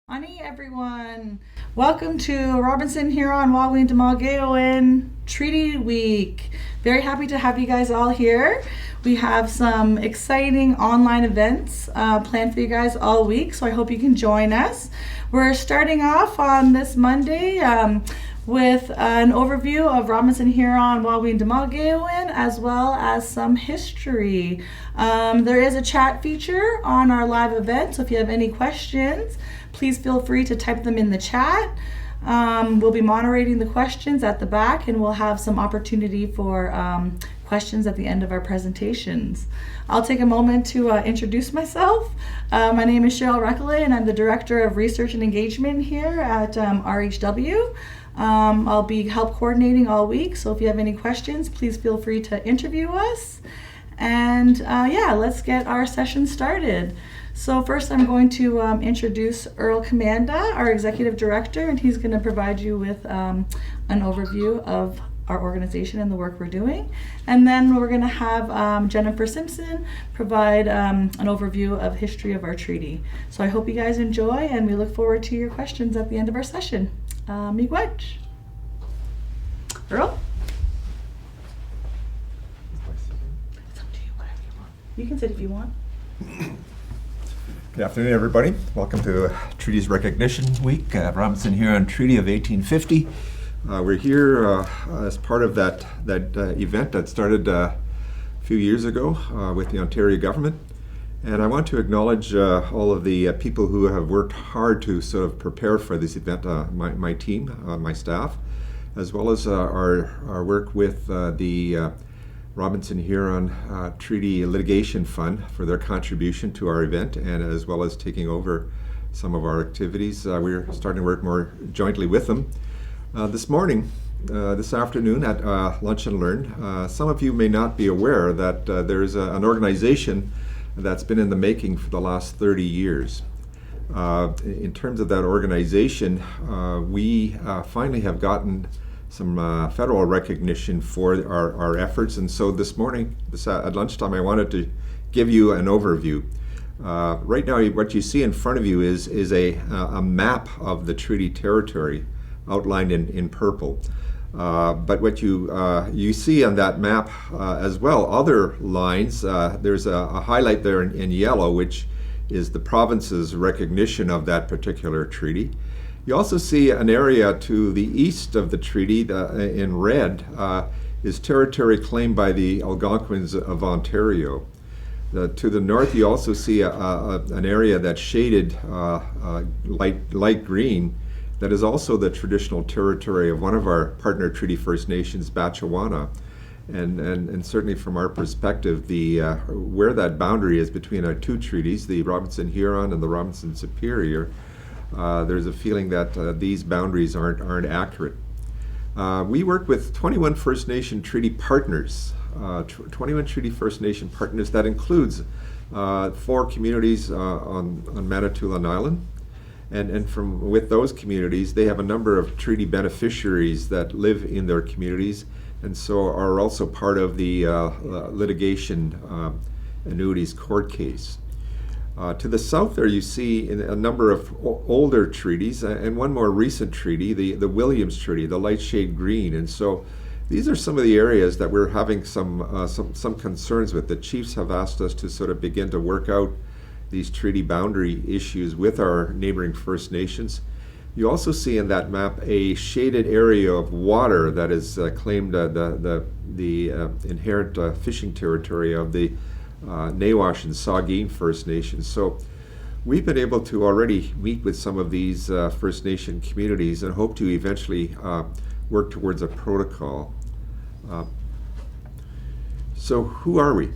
Ani everyone, welcome to Robinson-Huron, Wampum Treaty Week. Very happy to have you guys all here. We have some exciting online events planned for you guys all week, so I hope you can join us. We're starting off on this Monday with an overview of Robinson-Huron, Wampum as well as some history. There is a chat feature on our live event, so if you have any questions, please feel free to type them in the chat. We'll be moderating the questions at the back, and we'll have some opportunity for questions at the end of our presentations. I'll take a moment to introduce myself. My name is Cheryl Recollet, and I'm the Director of Research and Engagement here at RHW. I'll be help coordinating all week, so if you have any questions, please feel free to interview us. And let's get our session started. So first I'm going to introduce Earl Commanda, our Executive Director, and he's going to provide you with an overview of our organization and the work we're doing. And then we're going to have Jennifer Simpson provide an overview of history of our treaty. So I hope you guys enjoy, and we look forward to your questions at the end of our session. Miigwech. Earl? It's up to you, whatever you want. You can sit if you want. Good afternoon, everybody. Welcome to Treaties Recognition Week, Robinson-Huron Treaty of 1850. We're here as part of that event that started a few years ago with the Ontario government. And I want to acknowledge all of the people who have worked hard to sort of prepare for this event, my team, my staff, as well as our work with the Robinson-Huron Treaty Litigation Fund for their contribution to our event, and as well as taking over some of our activities. We're starting to work more jointly with them. This afternoon at Lunch and Learn, some of you may not be aware that there's an organization that's been in the making for the last 30 years. In terms of that organization, we finally have gotten some federal recognition for our efforts, and so this morning, at lunchtime, I wanted to give you an overview. Right now, what you see in front of you is a map of the treaty territory outlined in purple. But what you see on that map as well, other lines, there's a highlight there in yellow, which is the province's recognition of that particular treaty. You also see an area to the east of the treaty in red is territory claimed by the Algonquins of Ontario. To the north, you also see an area that's shaded light green that is also the traditional territory of one of our partner treaty First Nations, Batchewana. And certainly from our perspective, where that boundary is between our two treaties, the Robinson-Huron and the Robinson-Superior, there's a feeling that these boundaries aren't accurate. We work with 21 First Nation treaty partners, 21 treaty First Nation partners. That includes 4 communities on Manitoulin Island. And with those communities, they have a number of treaty beneficiaries that live in their communities, and so are also part of the litigation annuities court case. To the south there you see a number of older treaties and one more recent treaty, the Williams Treaty, the light shade green. And so these are some of the areas that we're having some concerns with. The chiefs have asked us to sort of begin to work out these treaty boundary issues with our neighboring First Nations. You also see in that map a shaded area of water that is claimed the inherent fishing territory of the Nawash and Saugeen First Nations. So we've been able to already meet with some of these First Nation communities and hope to eventually work towards a protocol. So who are we?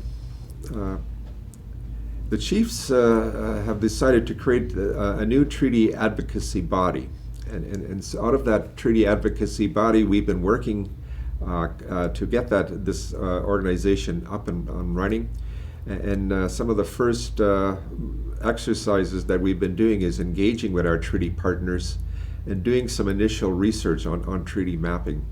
The chiefs have decided to create a new treaty advocacy body. And so out of that treaty advocacy body, we've been working to get this organization up and running. And some of the first exercises that we've been doing is engaging with our treaty partners and doing some initial research on treaty mapping.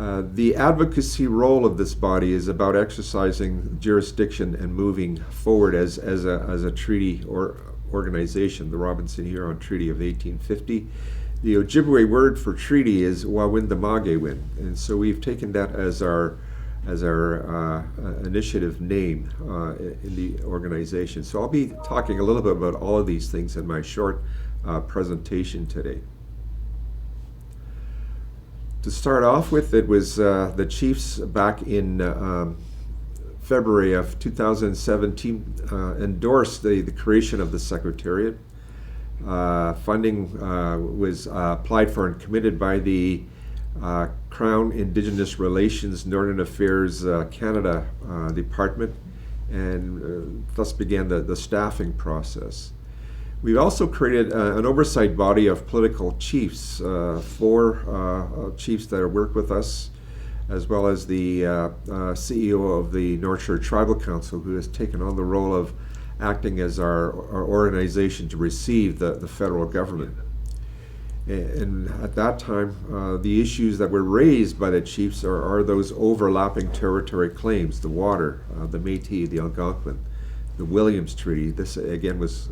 The advocacy role of this body is about exercising jurisdiction and moving forward as a treaty or organization, the Robinson-Huron Treaty of 1850. The Ojibwe word for treaty is Wawindamagewin, and so we've taken that as our initiative name in the organization. So I'll be talking a little bit about all of these things in my short presentation today. To start off with, it was the Chiefs back in February of 2017 endorsed the creation of the Secretariat. Funding was applied for and committed by the Crown Indigenous Relations Northern Affairs Canada Department, and thus began the staffing process. We've also created an oversight body of political chiefs, 4 chiefs that work with us, as well as the CEO of the North Shore Tribal Council, who has taken on the role of acting as our organization to receive the federal government. And at that time, the issues that were raised by the chiefs are those overlapping territory claims: the water, the Métis, the Algonquin, the Williams Treaty. This again was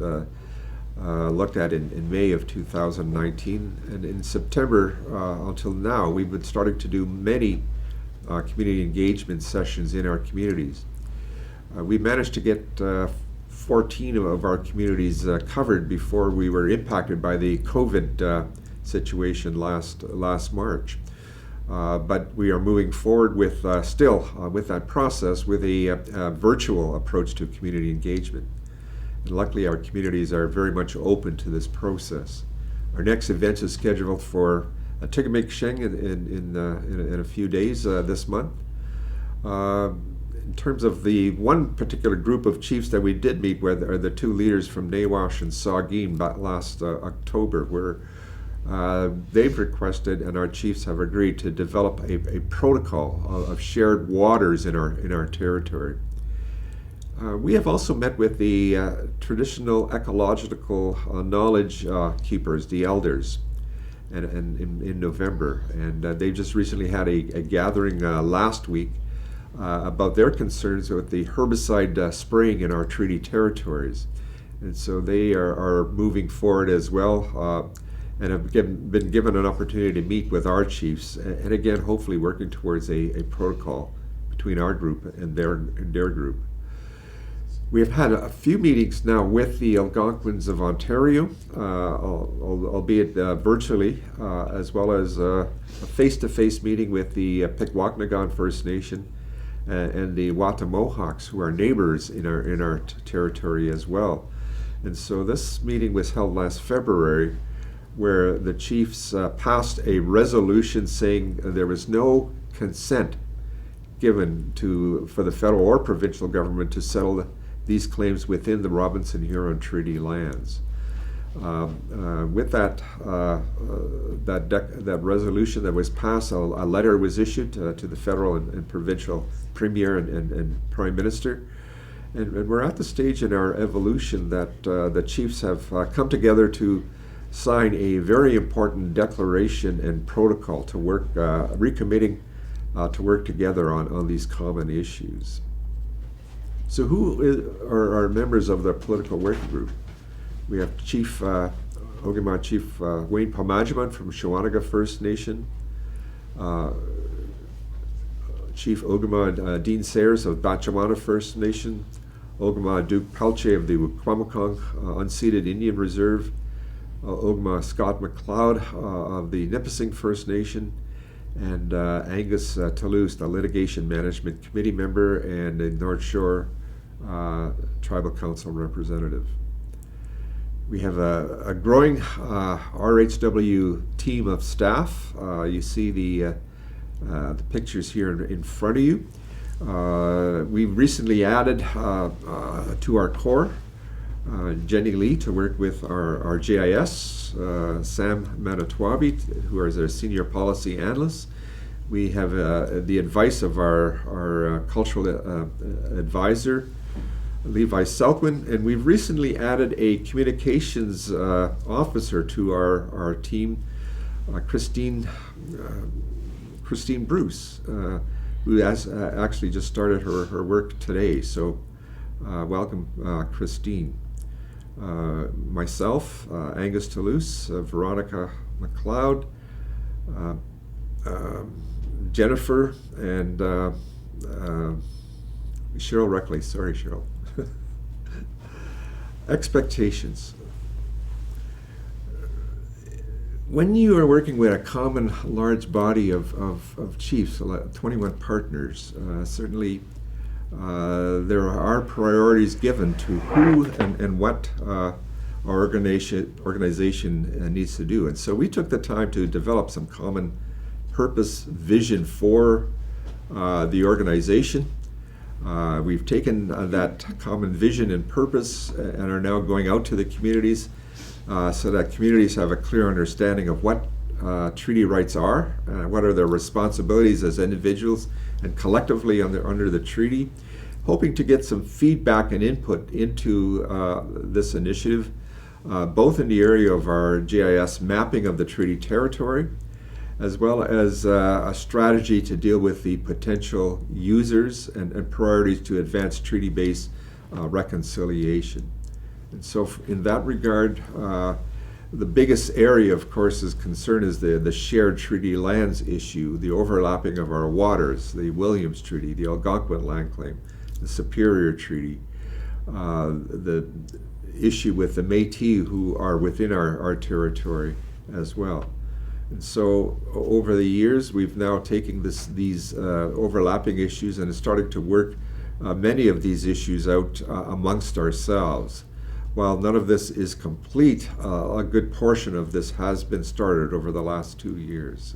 looked at in May of 2019, and in September until now, we've been starting to do many community engagement sessions in our communities. We managed to get 14 of our communities covered before we were impacted by the COVID situation last March. But we are moving forward with still with that process with a virtual approach to community engagement. And luckily, our communities are very much open to this process. Our next event is scheduled for Atikameksheng in a few days this month. In terms of the one particular group of chiefs that we did meet with are the 2 leaders from Nawash and Saugeen last October, where they've requested and our chiefs have agreed to develop a protocol of shared waters in our territory. We have also met with the traditional ecological knowledge keepers, the elders, and in November, and they just recently had a gathering last week about their concerns with the herbicide spraying in our treaty territories. And so they are moving forward as well and have been given an opportunity to meet with our chiefs, and again, hopefully working towards a protocol between our group and their group. We have had a few meetings now with the Algonquins of Ontario, albeit virtually, as well as a face-to-face meeting with the Pikwakanagan First Nation and the Watamohawks, who are neighbors in our territory as well. And so this meeting was held last February, where the chiefs passed a resolution saying there was no consent given for the federal or provincial government to settle these claims within the Robinson-Huron Treaty lands. With that resolution that was passed, a letter was issued to the federal and provincial premier and prime minister, and we're at the stage in our evolution that the chiefs have come together to sign a very important declaration and protocol to work, recommitting to work together on these common issues. So who are members of the political working group? We have Chief Ogama Chief Wayne Pamajaman from Shawanaga First Nation, Chief Ogama Dean Sayers of Batchawana First Nation, Ogama Duke Pelche of the Wikwamukong Unceded Indian Reserve, Ogama Scott McLeod of the Nipissing First Nation, and Angus Toulouse, the Litigation Management Committee member and a North Shore Tribal Council representative. We have a growing RHW team of staff. You see the pictures here in front of you. We recently added to our core Jenny Lee to work with our GIS, Sam Manitwabi, who is our Senior Policy Analyst. We have the advice of our cultural advisor, Levi Selkwin, and we've recently added a communications officer to our team, Christine Bruce, who has actually just started her work today. So welcome, Christine. myself, Angus Toulouse, Veronica McLeod, Jennifer, and Cheryl Reckley. Sorry, Cheryl. Expectations. When you are working with a common large body of chiefs, 21 partners, certainly there are priorities given to who and what our organization needs to do. And so we took the time to develop some common purpose, vision for the organization. We've taken that common vision and purpose and are now going out to the communities so that communities have a clear understanding of what treaty rights are, what are their responsibilities as individuals and collectively under the treaty, hoping to get some feedback and input into this initiative, both in the area of our GIS mapping of the treaty territory, as well as a strategy to deal with the potential users and priorities to advance treaty-based reconciliation. And so in that regard, the biggest area, of course, is concern is the shared treaty lands issue, the overlapping of our waters, the Williams Treaty, the Algonquin Land Claim, the Superior Treaty, the issue with the Métis who are within our territory as well. And so over the years, we've now taken these overlapping issues and started to work many of these issues out amongst ourselves. While none of this is complete, a good portion of this has been started over the last 2 years.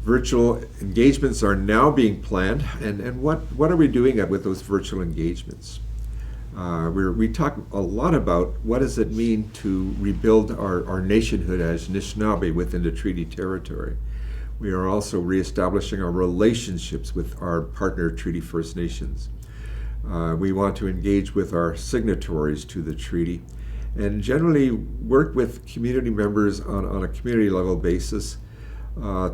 Virtual engagements are now being planned, and what are we doing with those virtual engagements? We talk a lot about what does it mean to rebuild our nationhood as Anishinaabe within the treaty territory. We are also reestablishing our relationships with our partner Treaty First Nations. We want to engage with our signatories to the treaty and generally work with community members on a community level basis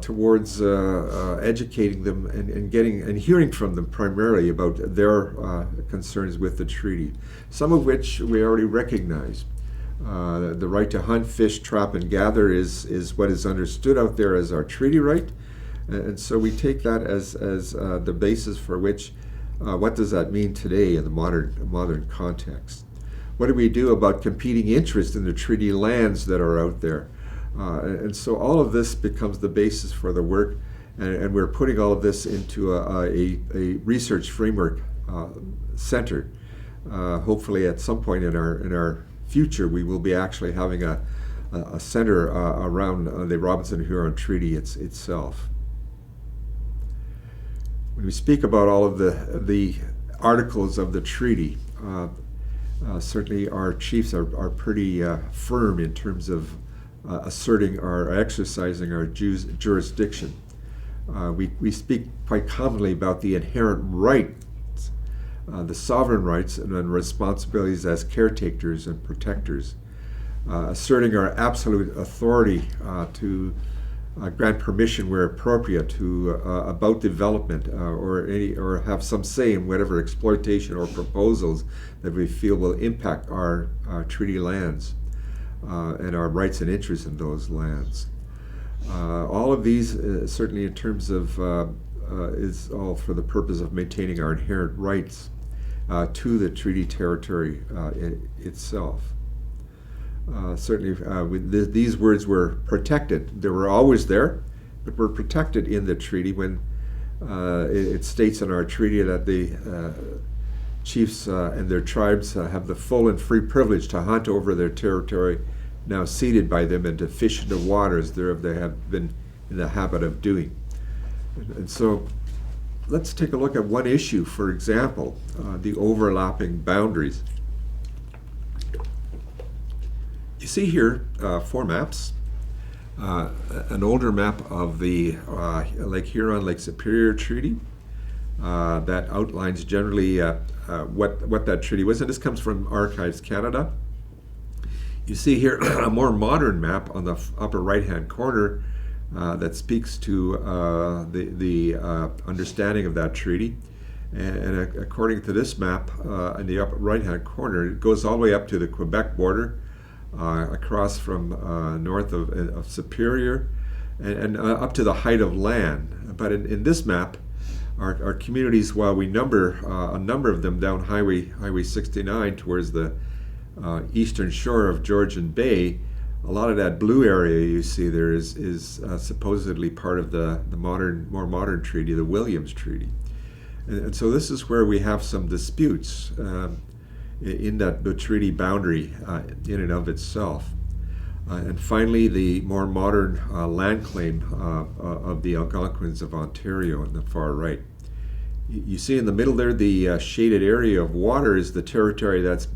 towards educating them and getting and hearing from them primarily about their concerns with the treaty, some of which we already recognize. The right to hunt, fish, trap, and gather is what is understood out there as our treaty right, and so we take that as the basis for which what does that mean today in the modern context? What do we do about competing interests in the treaty lands that are out there? And so all of this becomes the basis for the work, and we're putting all of this into a research framework center. Hopefully at some point in our future, we will be actually having a center around the Robinson-Huron Treaty itself. When we speak about all of the articles of the treaty, certainly our chiefs are pretty firm in terms of asserting or exercising our jurisdiction. We speak quite commonly about the inherent rights, the sovereign rights and responsibilities as caretakers and protectors, asserting our absolute authority to grant permission where appropriate to about development or have some say in whatever exploitation or proposals that we feel will impact our treaty lands and our rights and interests in those lands. All of these, certainly in terms of, is all for the purpose of maintaining our inherent rights to the treaty territory itself. Certainly, these words were protected. They were always there, but were protected in the treaty when it states in our treaty that the chiefs and their tribes have the full and free privilege to hunt over their territory now ceded by them and to fish in the waters thereof they have been in the habit of doing. And so let's take a look at one issue, for example, the overlapping boundaries. You see here 4 maps. An older map of the Lake Huron, Lake Superior Treaty that outlines generally what that treaty was, and this comes from Archives Canada. You see here a more modern map on the upper right-hand corner that speaks to the understanding of that treaty. And according to this map, in the upper right-hand corner, it goes all the way up to the Quebec border, across from north of Superior, and up to the height of land. But in this map, our communities, while we number a number of them down Highway 69 towards the eastern shore of Georgian Bay, a lot of that blue area you see there is supposedly part of the more modern treaty, the Williams Treaty. And so this is where we have some disputes in the treaty boundary in and of itself. And finally, the more modern land claim of the Algonquins of Ontario on the far right. You see in the middle there, the shaded area of water is the territory that's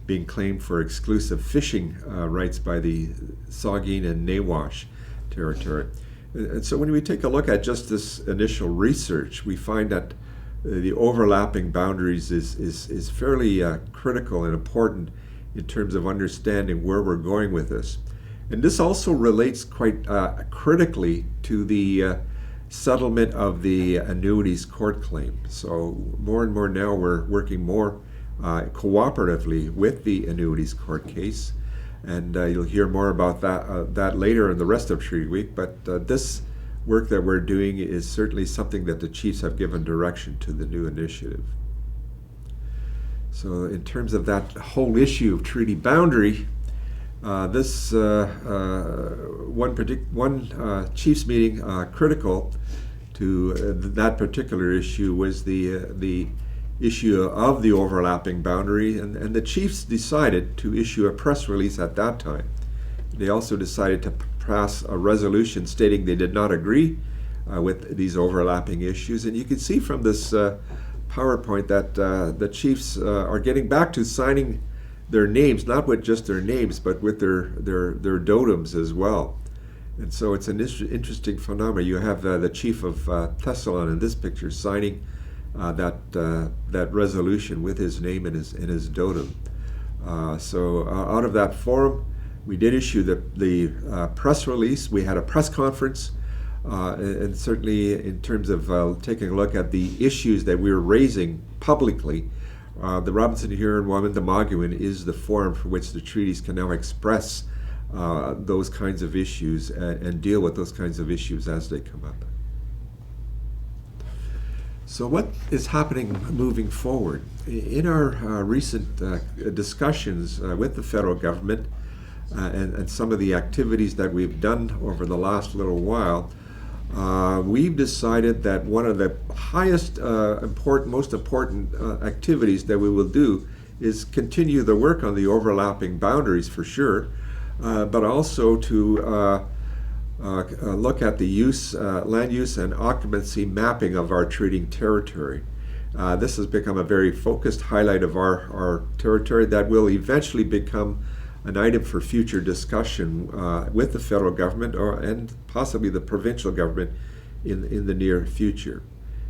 being claimed for exclusive fishing rights by the Saugeen and Nawash territory. And so when we take a look at just this initial research, we find that the overlapping boundaries is fairly critical and important in terms of understanding where we're going with this. And this also relates quite critically to the settlement of the annuities court claim. So more and more now we're working more cooperatively with the annuities court case, and you'll hear more about that later in the rest of Treaty Week. But this work that we're doing is certainly something that the chiefs have given direction to the new initiative. So in terms of that whole issue of treaty boundary, this one chiefs meeting critical to that particular issue was the issue of the overlapping boundary, and the chiefs decided to issue a press release at that time. They also decided to pass a resolution stating they did not agree with these overlapping issues. And you can see from this PowerPoint that the chiefs are getting back to signing their names, not with just their names, but with their dotems as well. And so it's an interesting phenomenon. You have the chief of Thessalon in this picture signing that resolution with his name and his dotem. So out of that forum, we did issue the press release. We had a press conference, and certainly in terms of taking a look at the issues that we were raising publicly, the Robinson-Huron Wampum is the forum for which the treaties can now express those kinds of issues and deal with those kinds of issues as they come up. So what is happening moving forward? In our recent discussions with the federal government and some of the activities that we've done over the last little while, we've decided that one of the highest, most important activities that we will do is continue the work on the overlapping boundaries for sure, but also to look at the land use and occupancy mapping of our treating territory. This has become a very focused highlight of our territory that will eventually become an item for future discussion with the federal government and possibly the provincial government in the near future.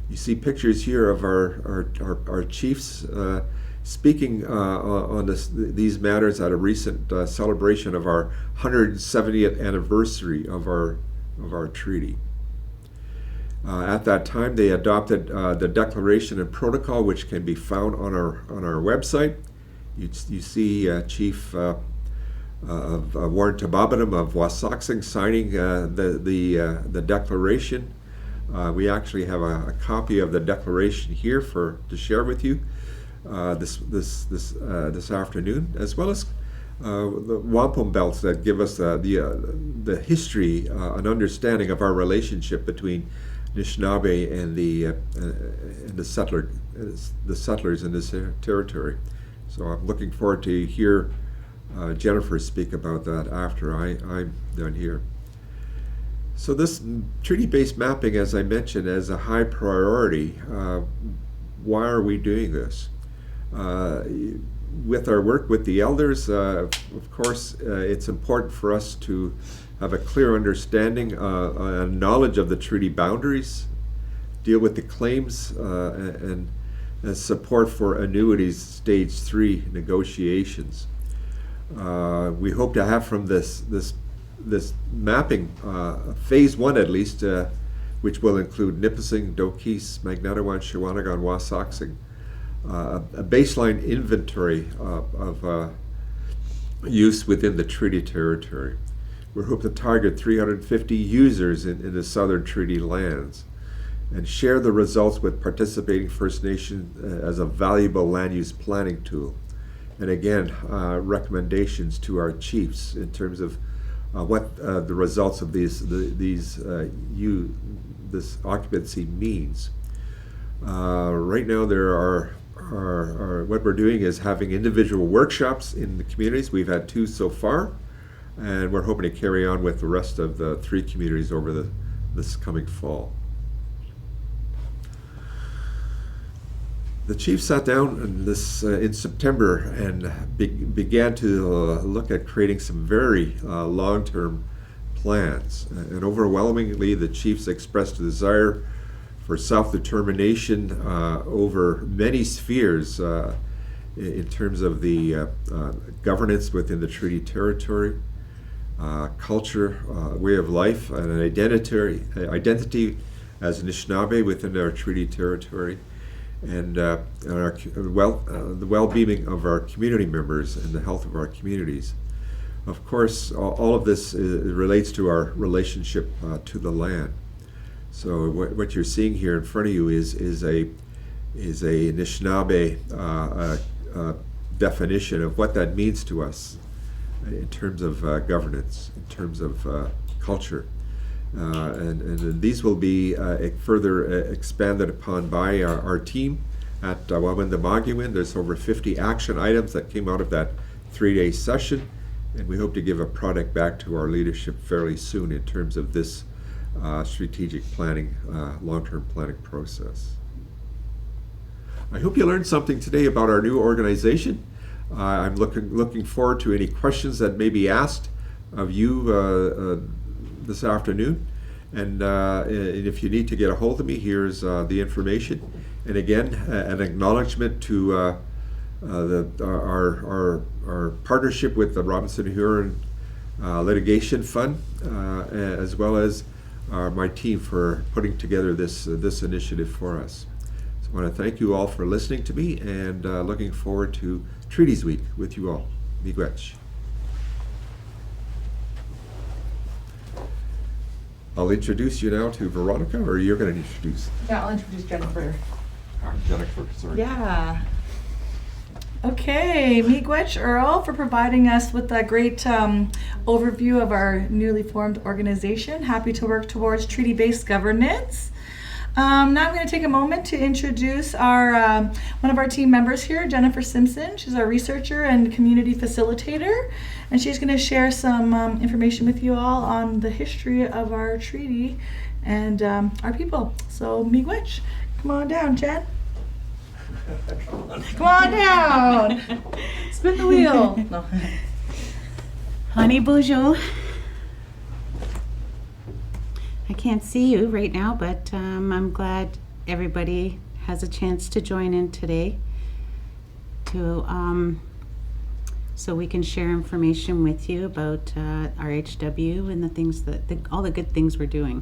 You see pictures here of our chiefs speaking on these matters at a recent celebration of our 170th anniversary of our treaty. At that time, they adopted the declaration and protocol, which can be found on our website. You see Chief of Warren Tababadam of Wasauksing signing the declaration. We actually have a copy of the declaration here to share with you this afternoon, as well as the wampum belts that give us the history, an understanding of our relationship between Anishinaabe and the settlers in this territory. So I'm looking forward to hear Jennifer speak about that after I'm done here. So this treaty-based mapping, as I mentioned, is a high priority. Why are we doing this? With our work with the elders, of course, it's important for us to have a clear understanding and knowledge of the treaty boundaries, deal with the claims, and support for annuities stage 3 negotiations. We hope to have from this mapping, phase 1 at least, which will include Nipissing, Dokis, Magnetawan, Shawanagan, Wasauksing, a baseline inventory of use within the treaty territory. We hope to target 350 users in the southern treaty lands and share the results with participating First Nations as a valuable land use planning tool. And again, recommendations to our chiefs in terms of what the results of this occupancy means. Right now, there are what we're doing is having individual workshops in the communities. We've had 2 so far, and we're hoping to carry on with the rest of the 3 communities over this coming fall. The chief sat down in September and began to look at creating some very long-term plans. And overwhelmingly, the chiefs expressed a desire for self-determination over many spheres in terms of the governance within the treaty territory, culture, way of life, and an identity as Anishinaabe within our treaty territory, and the well-being of our community members and the health of our communities. Of course, all of this relates to our relationship to the land. So what you're seeing here in front of you is a Anishinaabe definition of what that means to us in terms of governance, in terms of culture. And these will be further expanded upon by our team at Wawindamagewin. There's over 50 action items that came out of that 3-day session, and we hope to give a product back to our leadership fairly soon in terms of this strategic planning, long-term planning process. I hope you learned something today about our new organization. I'm looking forward to any questions that may be asked of you this afternoon, and if you need to get a hold of me, here's the information. And again, an acknowledgement to our partnership with the Robinson-Huron Litigation Fund, as well as my team for putting together this initiative for us. So I want to thank you all for listening to me, and looking forward to Treaties Week with you all. Miigwech. I'll introduce you now to Veronica, or you're going to introduce? Yeah, I'll introduce Jennifer. Jennifer, sorry. Yeah. Okay, Miigwech Earl for providing us with a great overview of our newly formed organization. Happy to work towards treaty-based governance. Now I'm going to take a moment to introduce our one of our team members here, Jennifer Simpson. She's our researcher and community facilitator, and she's going to share some information with you all on the history of our treaty and our people. So Miigwech, come on down, Jen. Come on down. Spin the wheel. No. Honey bonjour. I can't see you right now, but I'm glad everybody has a chance to join in today to so we can share information with you about RHW and the things all the good things we're doing.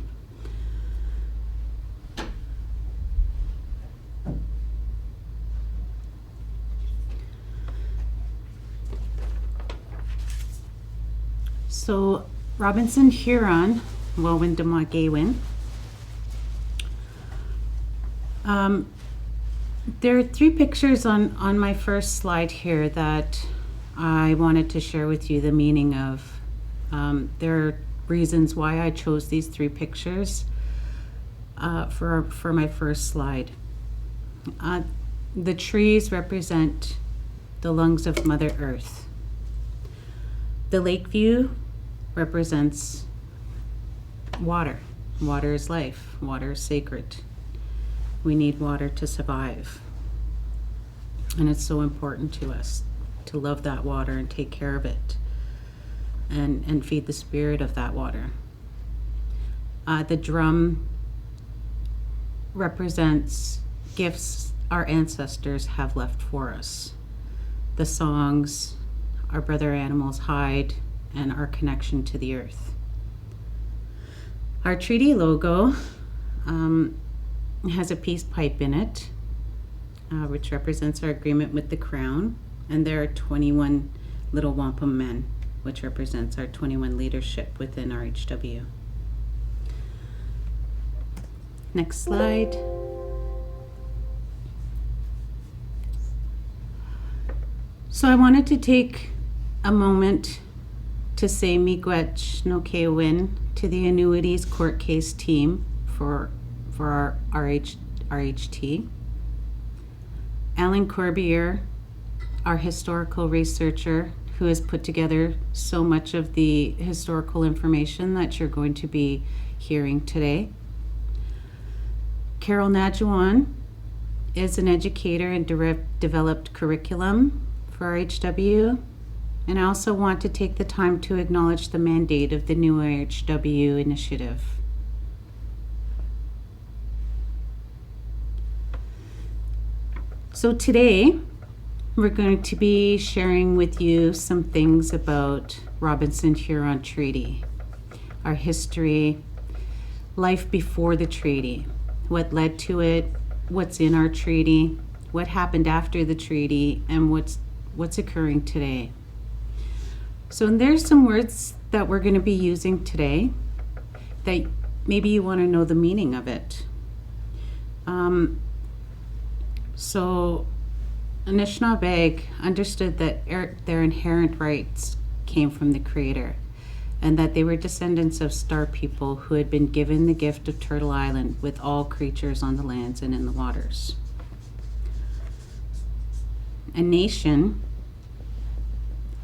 So Robinson-Huron, Wawindamagewin. There are 3 pictures on my first slide here that I wanted to share with you the meaning of. There are reasons why I chose these 3 pictures for my first slide. The trees represent the lungs of Mother Earth. The lake view represents water. Water is life. Water is sacred. We need water to survive. And it's so important to us to love that water and take care of it and feed the spirit of that water. The drum represents gifts our ancestors have left for us. The songs our brother animals hide and our connection to the earth. Our treaty logo has a peace pipe in it, which represents our agreement with the Crown. And there are 21 little wampum men, which represents our 21 leadership within RHW. Next slide. So I wanted to take a moment to say miigwech no keowin to the annuities court case team for our RHT. Alan Corbier, our historical researcher, who has put together so much of the historical information that you're going to be hearing today. Carol Najuan is an educator and developed curriculum for RHW. And I also want to take the time to acknowledge the mandate of the new RHW initiative. So today, we're going to be sharing with you some things about Robinson-Huron Treaty, our history, life before the treaty, what led to it, what's in our treaty, what happened after the treaty, and what's occurring today. So there's some words that we're going to be using today that maybe you want to know the meaning of it. So Anishinaabe understood that their inherent rights came from the Creator, and that they were descendants of star people who had been given the gift of Turtle Island with all creatures on the lands and in the waters. A nation,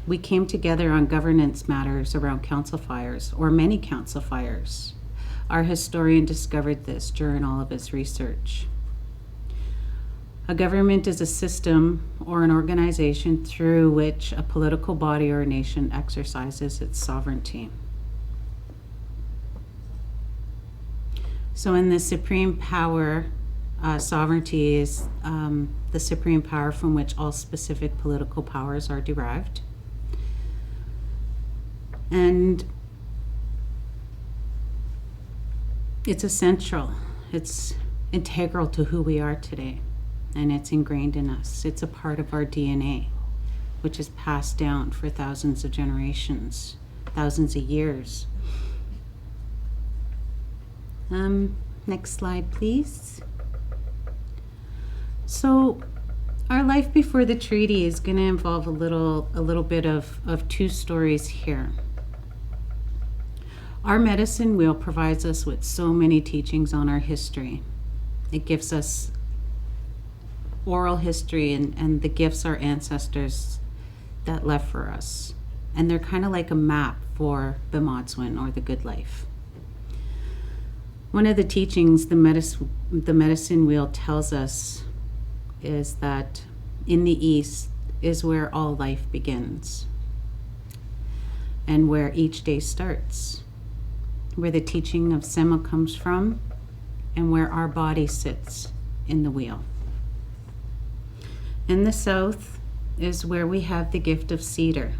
we came together on governance matters around council fires, or many council fires. Our historian discovered this during all of his research. A government is a system or an organization through which a political body or a nation exercises its sovereignty. So in the supreme power, sovereignty is the supreme power from which all specific political powers are derived. And it's essential, it's integral to who we are today. And it's ingrained in us. It's a part of our DNA, which is passed down for thousands of generations, thousands of years. Next slide, please. So our life before the treaty is going to involve a little bit of two stories here. Our medicine wheel provides us with so many teachings on our history. It gives us oral history and the gifts our ancestors that left for us. And they're kind of like a map for the Modswin or the good life. One of the teachings the medicine wheel tells us is that in the East is where all life begins and where each day starts, where the teaching of Sema comes from and where our body sits in the wheel. In the South is where we have the gift of cedar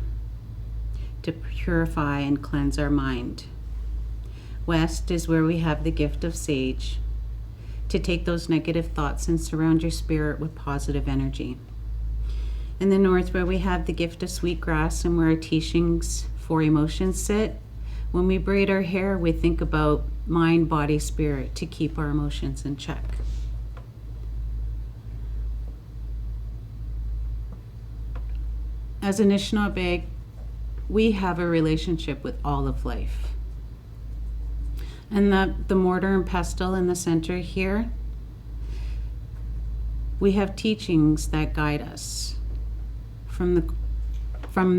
to purify and cleanse our mind. West is where we have the gift of sage to take those negative thoughts and surround your spirit with positive energy. In the North, where we have the gift of sweetgrass and where our teachings for emotions sit. When we braid our hair, we think about mind, body, spirit to keep our emotions in check. As Anishinaabe, we have a relationship with all of life. And the mortar and pestle in the center here, we have teachings that guide us from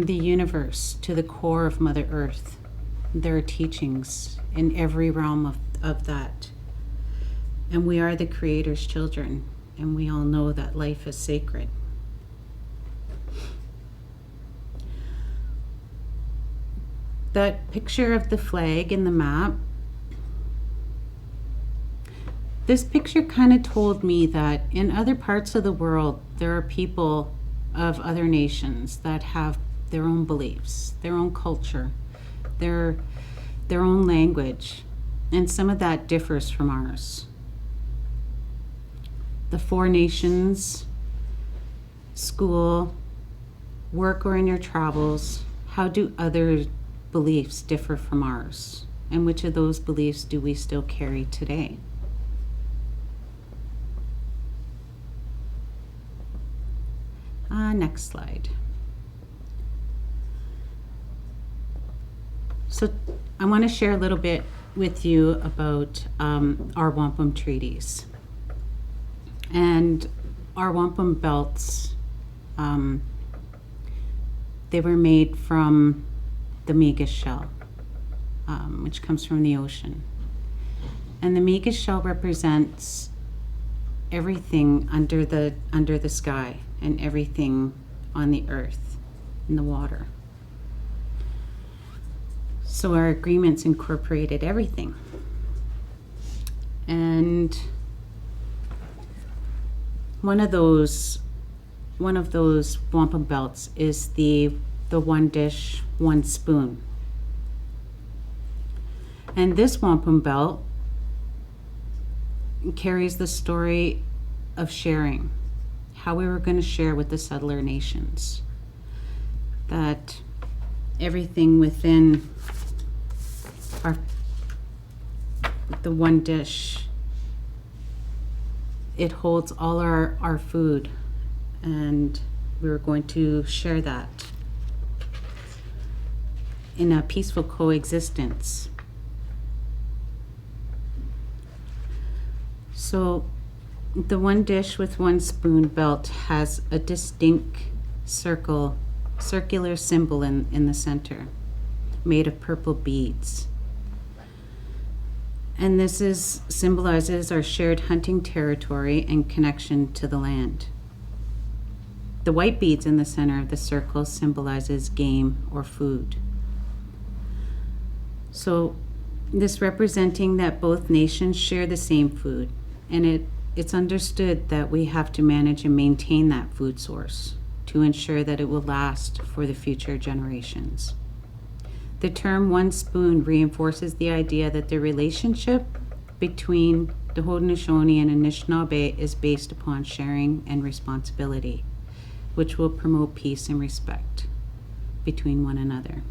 the universe to the core of Mother Earth. There are teachings in every realm of that. And we are the Creator's children, and we all know that life is sacred. That picture of the flag in the map, this picture kind of told me that in other parts of the world, there are people of other nations that have their own beliefs, their own culture, their own language, and some of that differs from ours. the Four Nations, school, work, or in your travels, how do other beliefs differ from ours? And which of those beliefs do we still carry today? Next slide. So I want to share a little bit with you about our wampum treaties. And our wampum belts, they were made from the Megas shell, which comes from the ocean. And the Megas shell represents everything under the sky and everything on the earth, in the water. So our agreements incorporated everything. And one of those wampum belts is the one dish, one spoon. And this wampum belt carries the story of sharing, how we were going to share with the settler nations. That everything within the one dish, it holds all our food, and we were going to share that in a peaceful coexistence. So the one dish with one spoon belt has a distinct circular symbol in the center, made of purple beads. And this symbolizes our shared hunting territory and connection to the land. The white beads in the center of the circle symbolizes game or food. So this representing that both nations share the same food, and it's understood that we have to manage and maintain that food source to ensure that it will last for the future generations. The term one spoon reinforces the idea that the relationship between the Haudenosaunee and Anishinaabe is based upon sharing and responsibility, which will promote peace and respect between one another.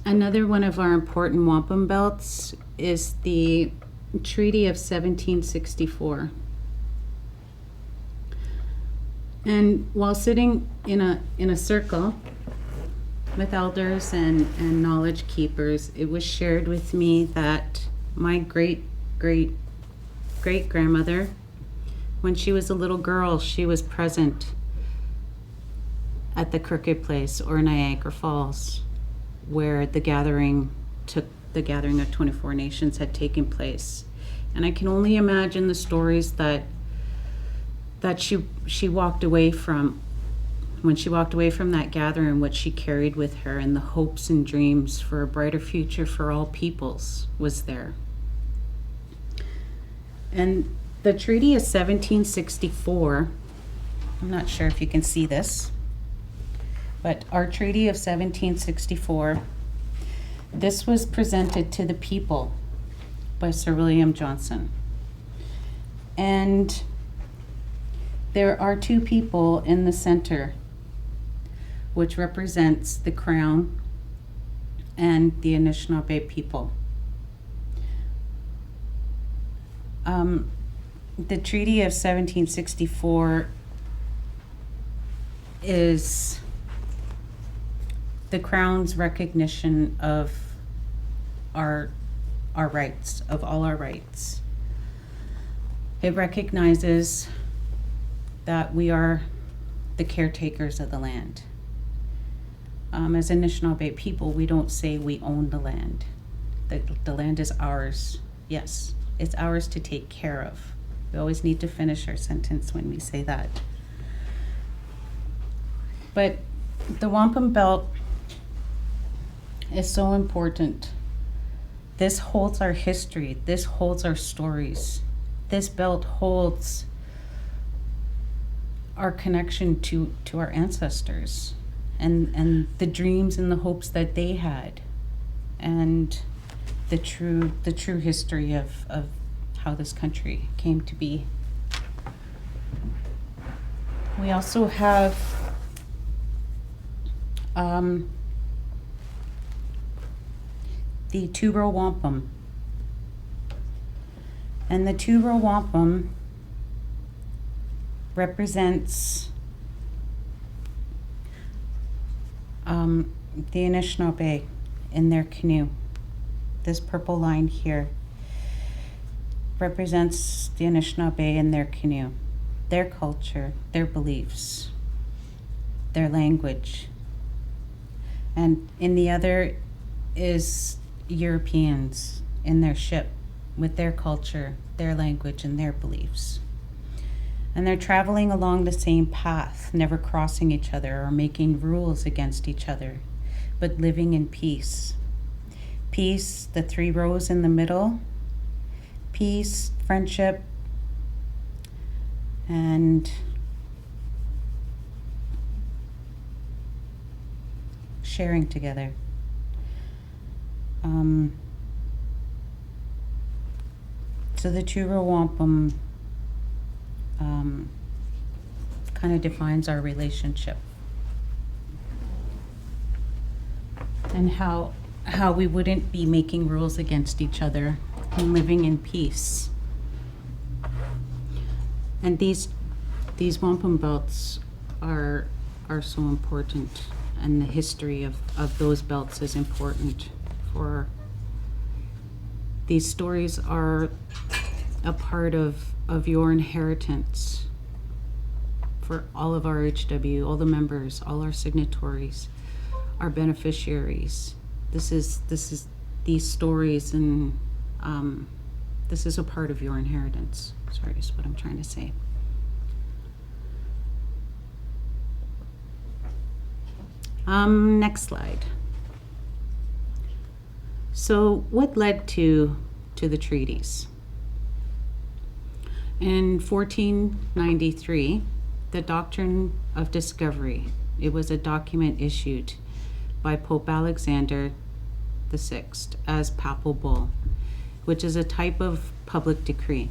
Another one of our important wampum belts is the Treaty of 1764. And while sitting in a circle with elders and knowledge keepers, it was shared with me that my great-great-great-grandmother, when she was a little girl, she was present at the Crooked Place or Niagara Falls, where the gathering of 24 nations had taken place. And I can only imagine the stories that she walked away from, when she walked away from that gathering, what she carried with her, and the hopes and dreams for a brighter future for all peoples was there. And the Treaty of 1764, I'm not sure if you can see this, but our Treaty of 1764, this was presented to the people by Sir William Johnson. And there are two people in the center, which represents the Crown and the Anishinaabe people. The Treaty of 1764 is the Crown's recognition of our rights, of all our rights. It recognizes that we are the caretakers of the land. As Anishinaabe people, we don't say we own the land. The land is ours. Yes, it's ours to take care of. We always need to finish our sentence when we say that. But the wampum belt is so important. This holds our history. This holds our stories. This belt holds our connection to our ancestors and the dreams and the hopes that they had. And the true history of how this country came to be. We also have the two-row wampum. And the two-row wampum represents the Anishinaabe in their canoe. This purple line here represents the Anishinaabe in their canoe, their culture, their beliefs, their language. And in the other is Europeans in their ship with their culture, their language, and their beliefs. And they're traveling along the same path, never crossing each other or making rules against each other, but living in peace. Peace, the three rows in the middle, peace, friendship, and sharing together. So the two-row wampum kind of defines our relationship and how we wouldn't be making rules against each other and living in peace. And these wampum belts are so important, and the history of those belts is important for these stories are a part of your inheritance for all of RHW, all the members, all our signatories, our beneficiaries. This is these stories, and this is a part of your inheritance. Sorry, is what I'm trying to say. Next slide. So what led to the treaties? In 1493, the Doctrine of Discovery, it was a document issued by Pope Alexander VI as papal bull, which is a type of public decree.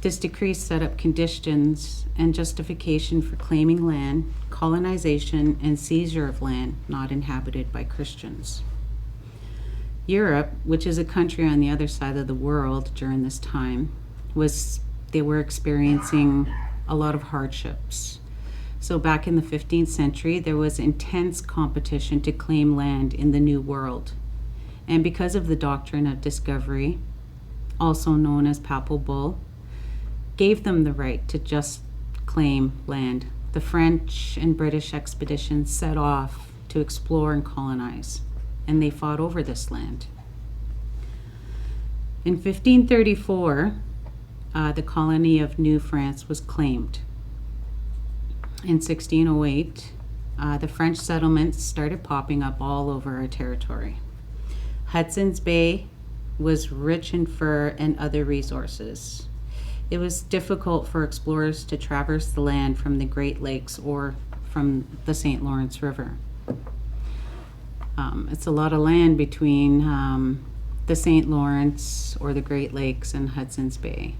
This decree set up conditions and justification for claiming land, colonization, and seizure of land not inhabited by Christians. Europe, which is a country on the other side of the world during this time, they were experiencing a lot of hardships. So back in the 15th century, there was intense competition to claim land in the New World. And because of the Doctrine of Discovery, also known as Papal Bull, gave them the right to just claim land. The French and British expeditions set off to explore and colonize, and they fought over this land. In 1534, the colony of New France was claimed. In 1608, the French settlements started popping up all over our territory. Hudson's Bay was rich in fur and other resources. It was difficult for explorers to traverse the land from the Great Lakes or from the St. Lawrence River. It's a lot of land between the St. Lawrence or the Great Lakes and Hudson's Bay.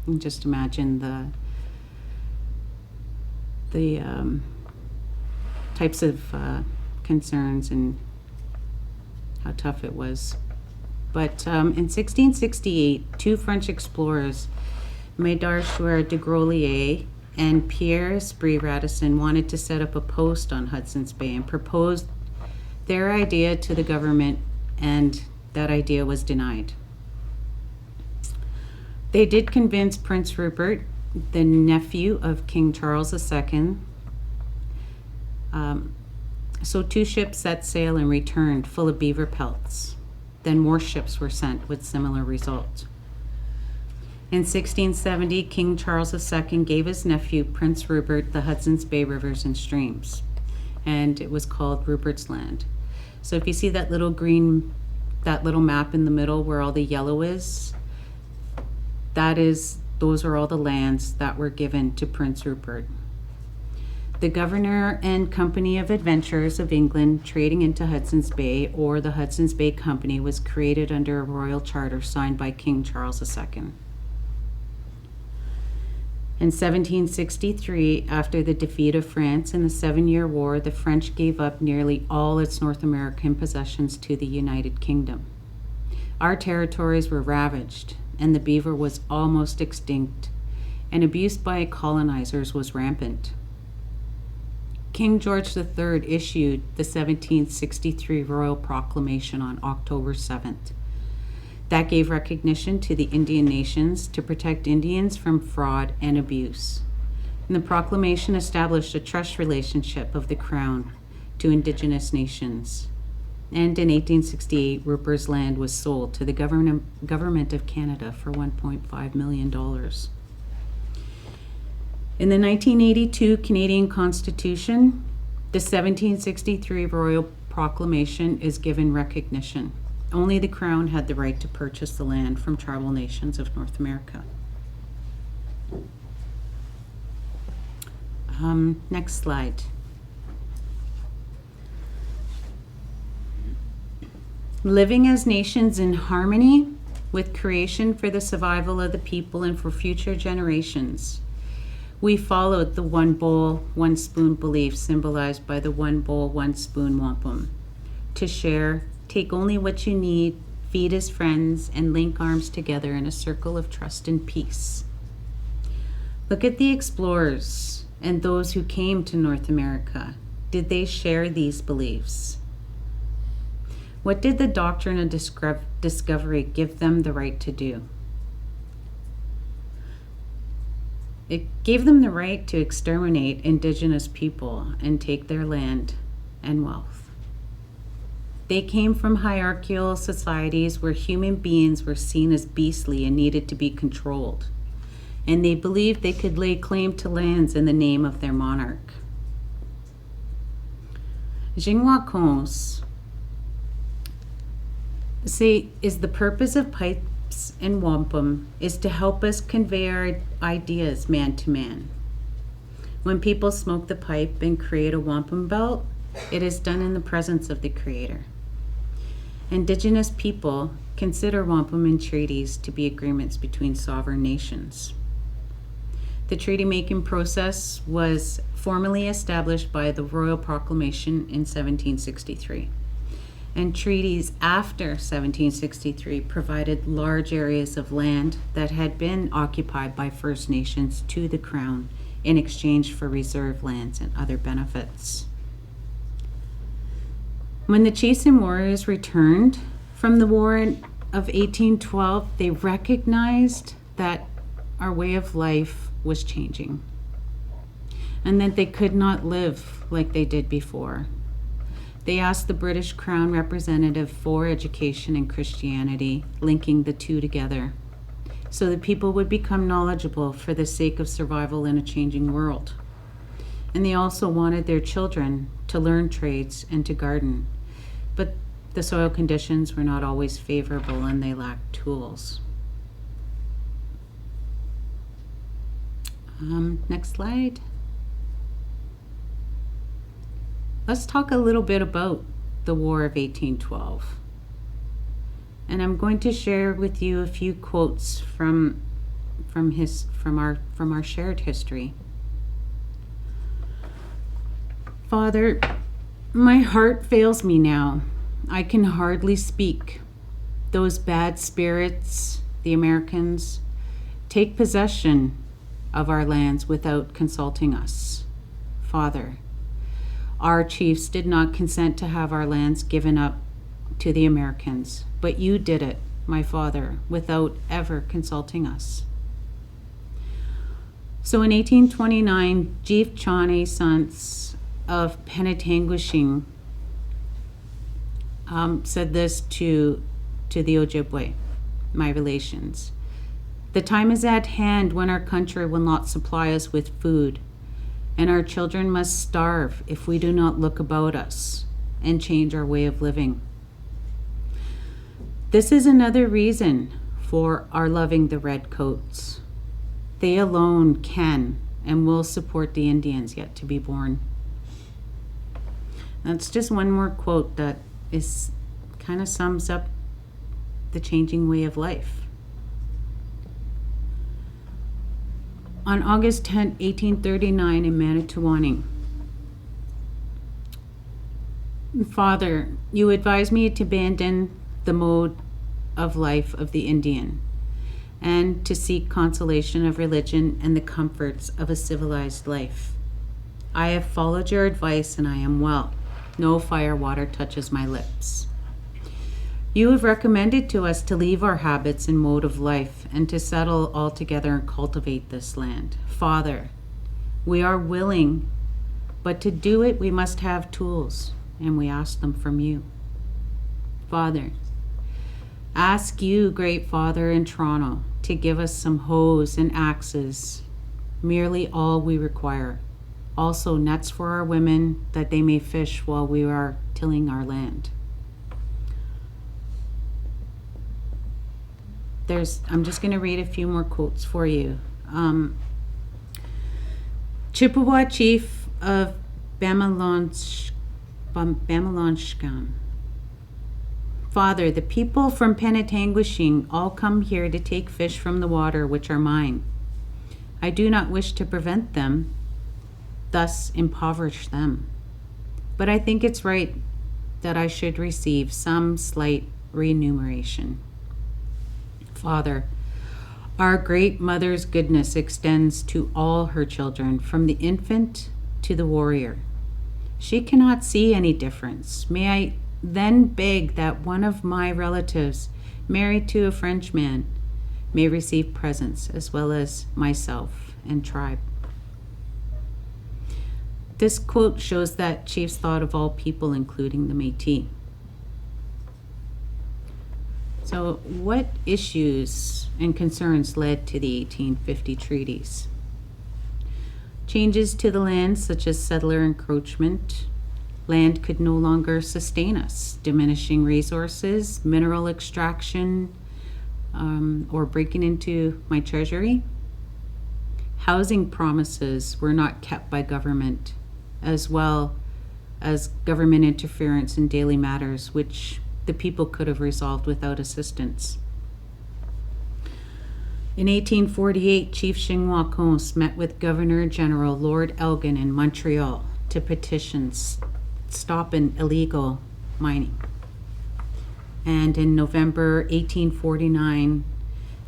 And just imagine the types of concerns and how tough it was. But in 1668, two French explorers, Médard de Grolier and Pierre Esprit Radisson, wanted to set up a post on Hudson's Bay and proposed their idea to the government, and that idea was denied. They did convince Prince Rupert, the nephew of King Charles II. So two ships set sail and returned full of beaver pelts. Then more ships were sent with similar results. In 1670, King Charles II gave his nephew, Prince Rupert, the Hudson's Bay rivers and streams, and it was called Rupert's Land. So if you see that little map in the middle where all the yellow is, those are all the lands that were given to Prince Rupert. The Governor and Company of Adventurers of England trading into Hudson's Bay, or the Hudson's Bay Company, was created under a royal charter signed by King Charles II. In 1763, after the defeat of France in the Seven-Year War, the French gave up nearly all its North American possessions to the United Kingdom. Our territories were ravaged, and the beaver was almost extinct, and abuse by colonizers was rampant. King George III issued the 1763 Royal Proclamation on October 7th. That gave recognition to the Indian nations to protect Indians from fraud and abuse. And the proclamation established a trust relationship of the Crown to Indigenous nations. And in 1868, Rupert's Land was sold to the government of Canada for $1.5 million. In the 1982 Canadian Constitution, the 1763 Royal Proclamation is given recognition. Only the Crown had the right to purchase the land from tribal nations of North America. Next slide. Living as nations in harmony with creation for the survival of the people and for future generations. We followed the one bowl, one spoon belief symbolized by the one bowl, one spoon wampum. To share, take only what you need, feed as friends, and link arms together in a circle of trust and peace. Look at the explorers and those who came to North America. Did they share these beliefs? What did the doctrine of discovery give them the right to do? It gave them the right to exterminate indigenous people and take their land and wealth. They came from hierarchical societies where human beings were seen as beastly and needed to be controlled. And they believed they could lay claim to lands in the name of their monarch. Jinwakons say is the purpose of pipes and wampum is to help us convey our ideas man to man. When people smoke the pipe and create a wampum belt, it is done in the presence of the Creator. Indigenous people consider wampum and treaties to be agreements between sovereign nations. The treaty-making process was formally established by the Royal Proclamation in 1763. And treaties after 1763 provided large areas of land that had been occupied by First Nations to the Crown in exchange for reserve lands and other benefits. When the chiefs and warriors returned from the War of 1812, they recognized that our way of life was changing and that they could not live like they did before. They asked the British Crown representative for education and Christianity, linking the two together, so that people would become knowledgeable for the sake of survival in a changing world. And they also wanted their children to learn trades and to garden, but the soil conditions were not always favorable and they lacked tools. Next slide. Let's talk a little bit about the War of 1812. And I'm going to share with you a few quotes from our shared history. Father, my heart fails me now. I can hardly speak. Those bad spirits, the Americans, take possession of our lands without consulting us. Father, our chiefs did not consent to have our lands given up to the Americans, but you did it, my father, without ever consulting us. So in 1829, Chief Chauny Sons of Penetanguishing said this to the Ojibwe, my relations. The time is at hand when our country will not supply us with food, and our children must starve if we do not look about us and change our way of living. This is another reason for our loving the redcoats. They alone can and will support the Indians yet to be born. That's just one more quote that is kind of sums up the changing way of life. On August 10, 1839, in Manitowoc, Father, you advise me to abandon the mode of life of the Indian and to seek consolation of religion and the comforts of a civilized life. I have followed your advice and I am well. No fire water touches my lips. You have recommended to us to leave our habits and mode of life and to settle altogether and cultivate this land. Father, we are willing, but to do it we must have tools, and we ask them from you. Father, ask you, Great Father in Toronto, to give us some hoes and axes, merely all we require. Also nets for our women, that they may fish while we are tilling our land. I'm just going to read a few more quotes for you. Chippewa chief of Bamilonshkan. Father, the people from Penetanguishing all come here to take fish from the water, which are mine. I do not wish to prevent them, thus impoverish them. But I think it's right that I should receive some slight remuneration. Father, our great mother's goodness extends to all her children, from the infant to the warrior. She cannot see any difference. May I then beg that one of my relatives, married to a Frenchman, may receive presents, as well as myself and tribe. This quote shows that chiefs thought of all people, including the Métis. So what issues and concerns led to the 1850 treaties? Changes to the land, such as settler encroachment. Land could no longer sustain us. Diminishing resources, mineral extraction, or breaking into my treasury. Housing promises were not kept by government, as well as government interference in daily matters, which the people could have resolved without assistance. In 1848, Chief Chinois Cons met with Governor General Lord Elgin in Montreal to petition stopping illegal mining. And in November 1849,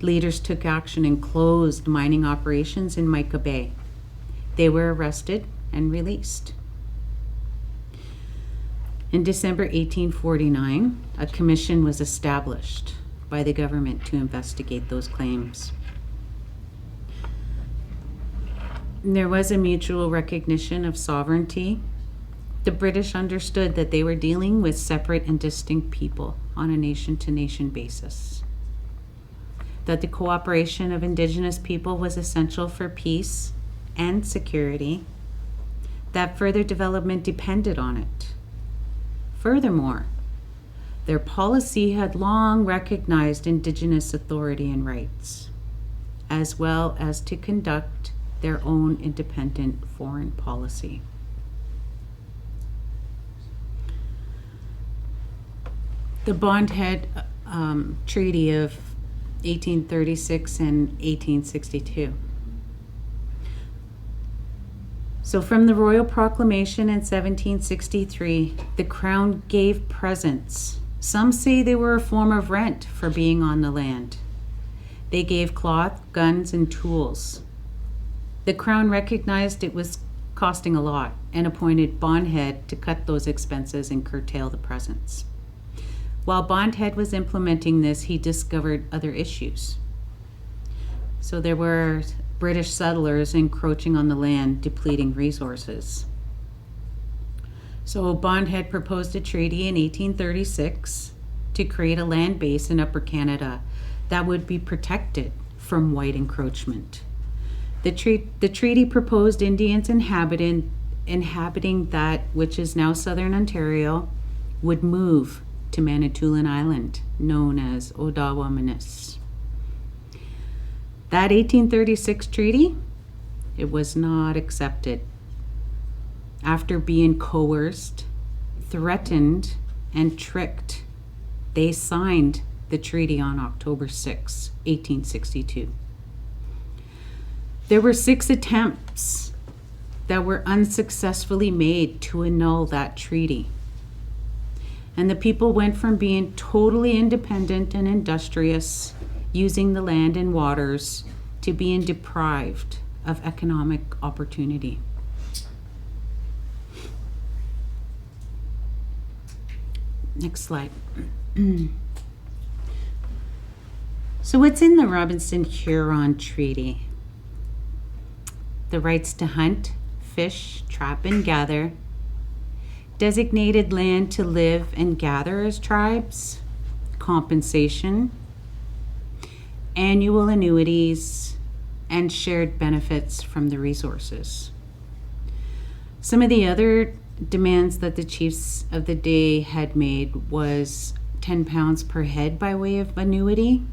leaders took action and closed mining operations in Mica Bay. They were arrested and released. In December 1849, a commission was established by the government to investigate those claims. There was a mutual recognition of sovereignty. The British understood that they were dealing with separate and distinct people on a nation-to-nation basis. That the cooperation of Indigenous people was essential for peace and security. That further development depended on it. Furthermore, their policy had long recognized Indigenous authority and rights, as well as to conduct their own independent foreign policy. The Bondhead Treaty of 1836 and 1862. So from the Royal Proclamation in 1763, the Crown gave presents. Some say they were a form of rent for being on the land. They gave cloth, guns, and tools. The Crown recognized it was costing a lot and appointed Bondhead to cut those expenses and curtail the presents. While Bondhead was implementing this, he discovered other issues. So there were British settlers encroaching on the land, depleting resources. So Bondhead proposed a treaty in 1836 to create a land base in Upper Canada that would be protected from white encroachment. The treaty proposed Indians inhabiting that which is now southern Ontario would move to Manitoulin Island, known as Odawa-Minis. That 1836 treaty It was not accepted. After being coerced, threatened, and tricked, they signed the treaty on October 6, 1862. There were 6 attempts that were unsuccessfully made to annul that treaty. And the people went from being totally independent and industrious, using the land and waters, to being deprived of economic opportunity. Next slide. So what's in the Robinson-Huron Treaty? The rights to hunt, fish, trap, and gather, designated land to live and gather as tribes, compensation, annual annuities, and shared benefits from the resources. Some of the other demands that the chiefs of the day had made was 10 pounds per head by way of annuity,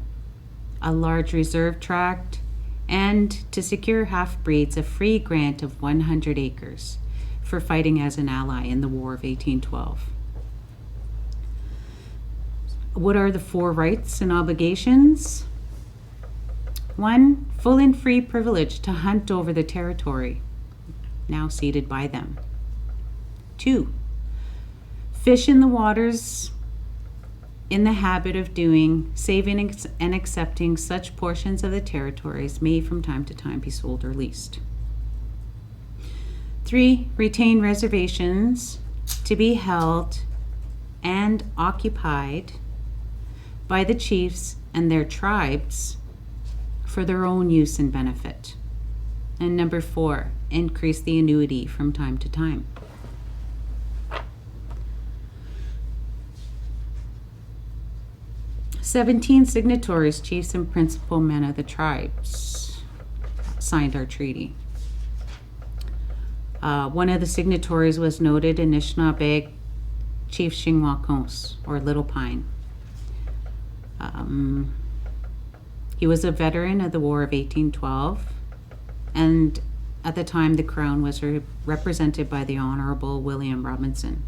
a large reserve tract, and to secure half-breeds a free grant of 100 acres for fighting as an ally in the War of 1812. What are the 4 rights and obligations? 1, full and free privilege to hunt over the territory, now ceded by them. 2, fish in the waters in the habit of doing, saving and accepting such portions of the territories may from time to time be sold or leased. 3, retain reservations to be held and occupied by the chiefs and their tribes for their own use and benefit. And number 4, increase the annuity from time to time. "17 signatories, chiefs and principal men of the tribes, signed our treaty. One of the signatories was noted Anishinaabe Chief Shingwakos, or Little Pine. He was a veteran of the War of 1812, and at the time the Crown was represented by the Honorable William Robinson.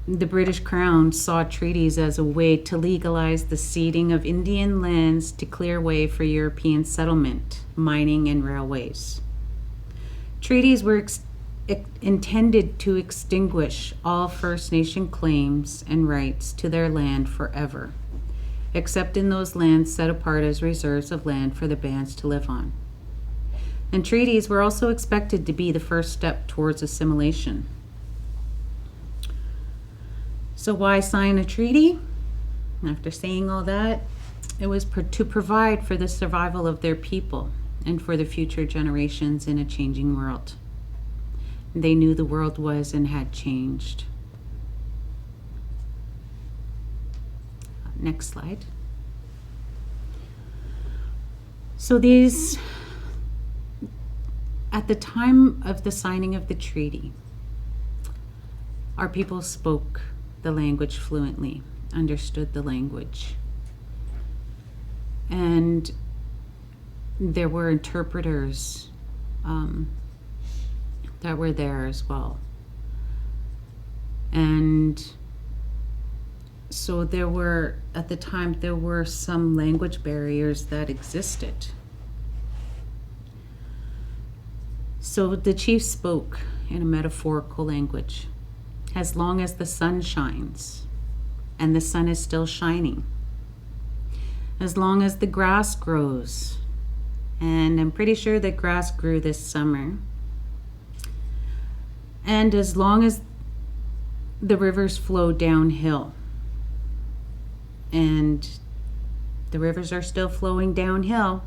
The British Crown saw treaties as a way to legalize the ceding of Indian lands to clear way for European settlement, mining, and railways. Treaties were intended to extinguish all First Nation claims and rights to their land forever, except in those lands set apart as reserves of land for the bands to live on. And treaties were also expected to be the first step towards assimilation. So why sign a treaty? After saying all that, it was to provide for the survival of their people and for the future generations in a changing world. They knew the world was and had changed. Next slide. So at the time of the signing of the treaty, our people spoke the language fluently, understood the language. And there were interpreters that were there as well. And so at the time, there were some language barriers that existed. So the chief spoke in a metaphorical language. As long as the sun shines, and the sun is still shining. As long as the grass grows, and I'm pretty sure that grass grew this summer. And as long as the rivers flow downhill, and the rivers are still flowing downhill,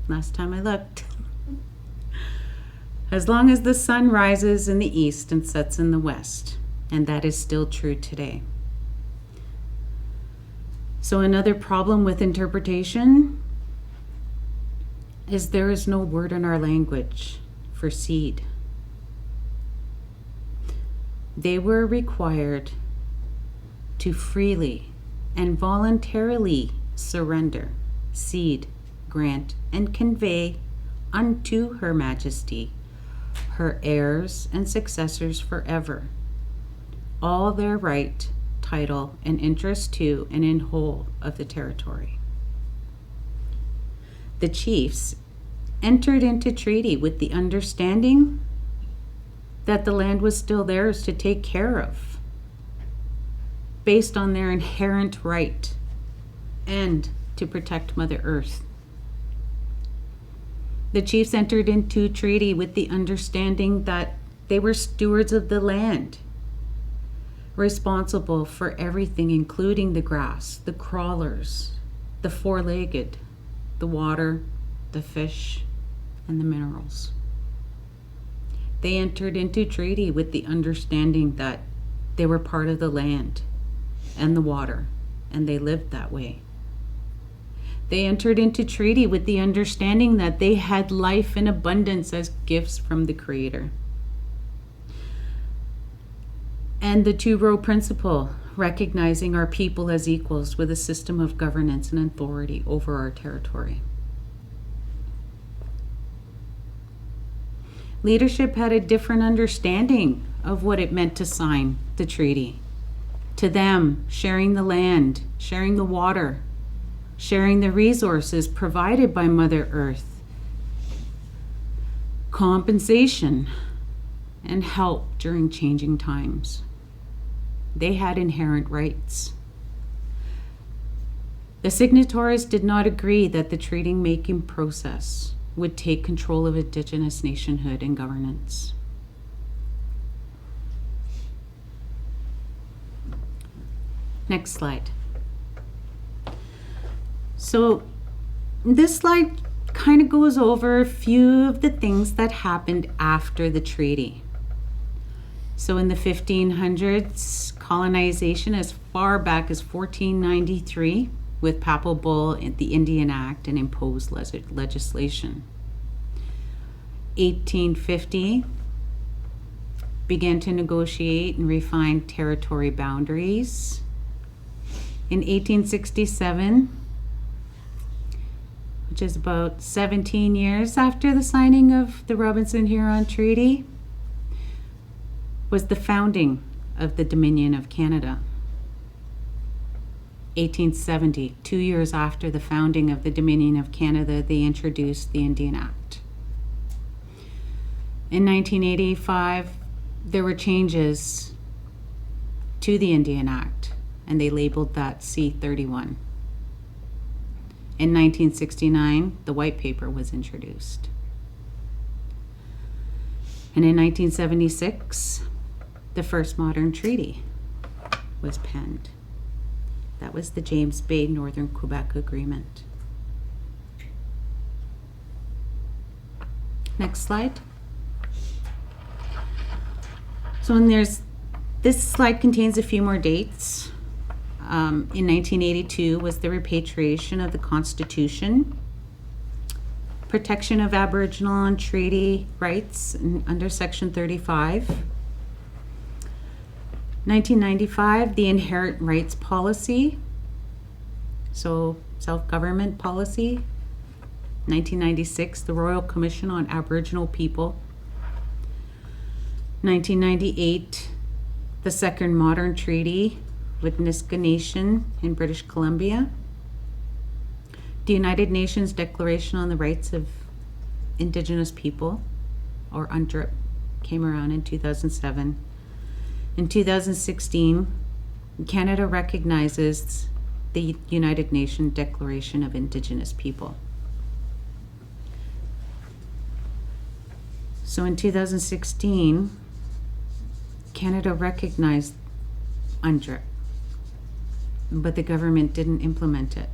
last time I looked. As long as the sun rises in the east and sets in the west. And that is still true today. So another problem with interpretation is there is no word in our language for seed. They were required to freely and voluntarily surrender seed, grant, and convey unto Her Majesty, her heirs and successors forever, all their right, title, and interest to and in whole of the territory. The chiefs entered into treaty with the understanding that the land was still theirs to take care of, based on their inherent right, and to protect Mother Earth. The chiefs entered into treaty with the understanding that they were stewards of the land, responsible for everything, including the grass, the crawlers, the four-legged, the water, the fish, and the minerals. They entered into treaty with the understanding that they were part of the land and the water, and they lived that way. They entered into treaty with the understanding that they had life in abundance as gifts from the Creator. And the two-row principle, recognizing our people as equals with a system of governance and authority over our territory. Leadership had a different understanding of what it meant to sign the treaty. To them, sharing the land, sharing the water, sharing the resources provided by Mother Earth, compensation, and help during changing times. They had inherent rights. The signatories did not agree that the treaty-making process would take control of Indigenous nationhood and governance. Next slide. So this slide kind of goes over a few of the things that happened after the treaty. So in the 1500s, colonization as far back as 1493 with Papal Bull and the Indian Act and imposed legislation. 1850 began to negotiate and refine territory boundaries. In 1867, which is about 17 years after the signing of the Robinson-Huron Treaty, was the founding of the Dominion of Canada. 1870, 2 years after the founding of the Dominion of Canada, they introduced the Indian Act. In 1985, there were changes to the Indian Act, and they labeled that C-31. In 1969, the White Paper was introduced. And in 1976, the first modern treaty was penned. That was the James Bay Northern Quebec Agreement. Next slide. So this slide contains a few more dates. In 1982 was the repatriation of the Constitution, protection of Aboriginal and treaty rights under Section 35. 1995, the Inherent Rights Policy, so self-government policy. 1996, the Royal Commission on Aboriginal People. 1998, the Second Modern Treaty with Nisga'a Nation in British Columbia. The United Nations Declaration on the Rights of Indigenous People, or UNDRIP, came around in 2007. In 2016, Canada recognizes the United Nations Declaration of Indigenous People. So in 2016, Canada recognized UNDRIP, but the government didn't implement it.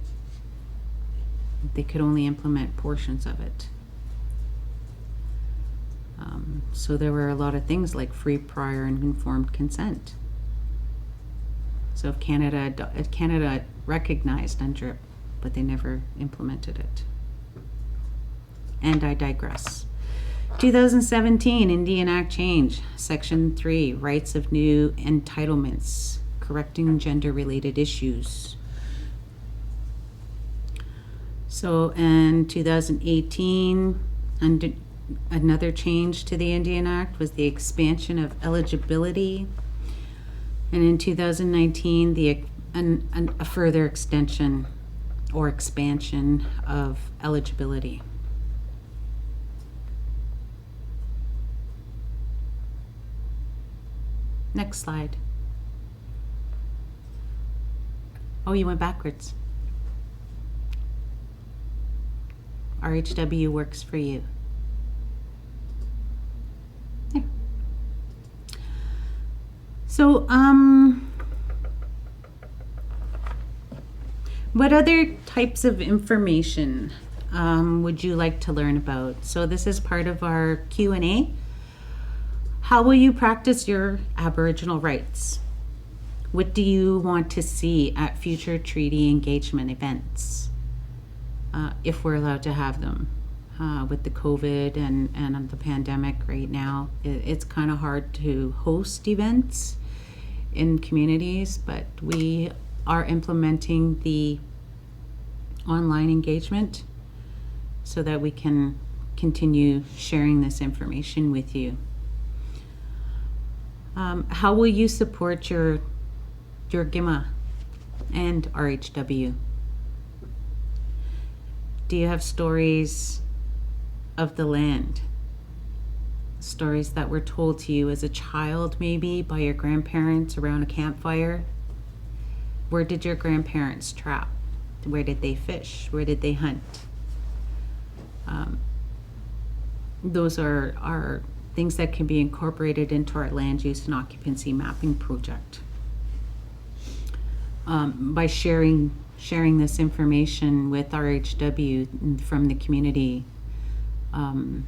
They could only implement portions of it. So there were a lot of things like free, prior, and informed consent. So if Canada recognized UNDRIP, but they never implemented it. And I digress. 2017 Indian Act change, Section 3, rights of new So in 2018, another change to the Indian Act was the expansion of eligibility. And in 2019, a further extension or expansion of eligibility. Next slide. Oh, you went backwards. RHW works for you. There. So, what other types of information would you like to learn about? So this is part of our Q&A. How will you practice your Aboriginal rights? What do you want to see at future treaty engagement events, if we're allowed to have them? With the COVID and the pandemic right now, it's kind of hard to host events in communities, but we are implementing the online engagement so that we can continue sharing this information with you. How will you support your GIMA and RHW? Do you have stories of the land? Stories that were told to you as a child, maybe by your grandparents around a campfire? Where did your grandparents trap? Where did they fish? Where did they hunt? Those are things that can be incorporated into our land use and occupancy mapping project. By sharing this information with RHW from the community, I'm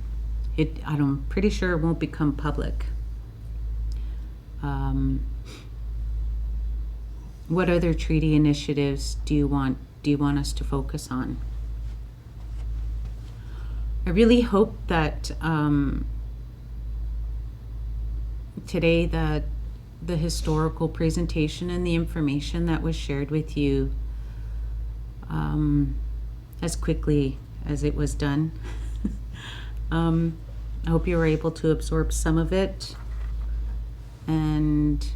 pretty sure it won't become public. What other treaty initiatives do you want us to focus on? I really hope that today that the historical presentation and the information that was shared with you as quickly as it was done. I hope you were able to absorb some of it, and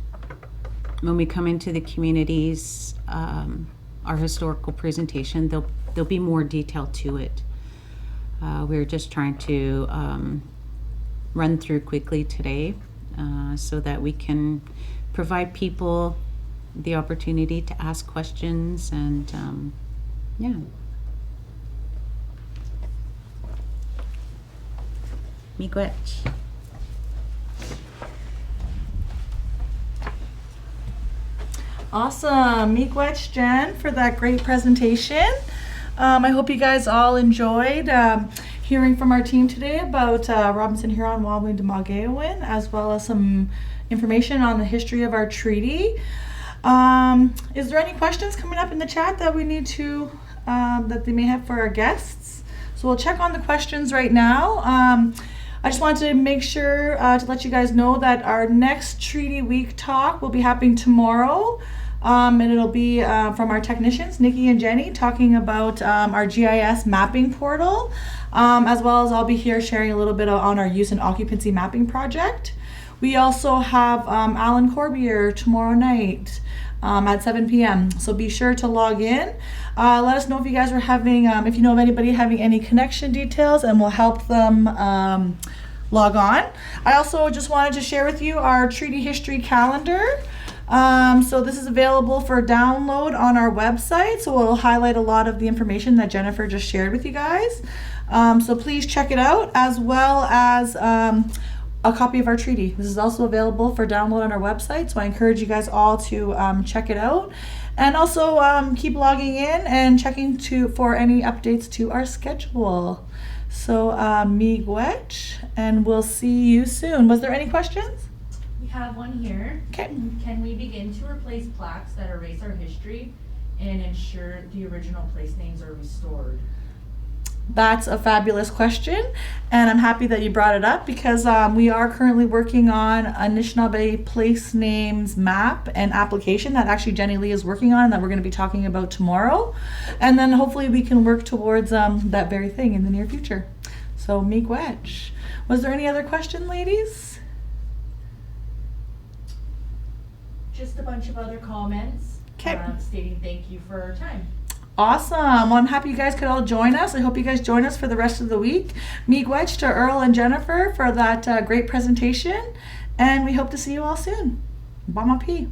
when we come into the communities, our historical presentation, there'll be more detail to it. We're just trying to run through quickly today so that we can provide people the opportunity to ask questions and yeah. Miigwech. Awesome. Miigwech, Jen, for that great presentation. I hope you guys all enjoyed hearing from our team today about Robinson-Huron, Wampum, Demagaewin, as well as some information on the history of our treaty. Is there any questions coming up in the chat that we need to, that they may have for our guests? So we'll check on the questions right now. I just wanted to make sure to let you guys know that our next Treaty Week talk will be happening tomorrow. And it'll be from our technicians, Nikki and Jenny, talking about our GIS mapping portal, as well as I'll be here sharing a little bit on our use and occupancy mapping project. We also have Alan Corbier tomorrow night at 7 p.m. So be sure to log in. Let us know if you guys are having, if you know of anybody having any connection details, and we'll help them log on. I also just wanted to share with you our treaty history calendar. So this is available for download on our website. So we'll highlight a lot of the information that Jennifer just shared with you guys. So please check it out, as well as a copy of our treaty. This is also available for download on our website. So I encourage you guys all to check it out, and also keep logging in and checking for any updates to our schedule. So miigwech, and we'll see you soon. Was there any questions? We have one here. Okay. Can we begin to replace plaques that erase our history and ensure the original place names are restored? That's a fabulous question, and I'm happy that you brought it up because we are currently working on Anishinaabe place names map and application that actually Jenny Lee is working on that we're going to be talking about tomorrow, and then hopefully we can work towards that very thing in the near future. So miigwech. Was there any other question, ladies? Just a bunch of other comments 'Kay. Stating thank you for our time. Awesome. Well, I'm happy you guys could all join us. I hope you guys join us for the rest of the week. Miigwech to Earl and Jennifer for that great presentation. And we hope to see you all soon. Bamapi.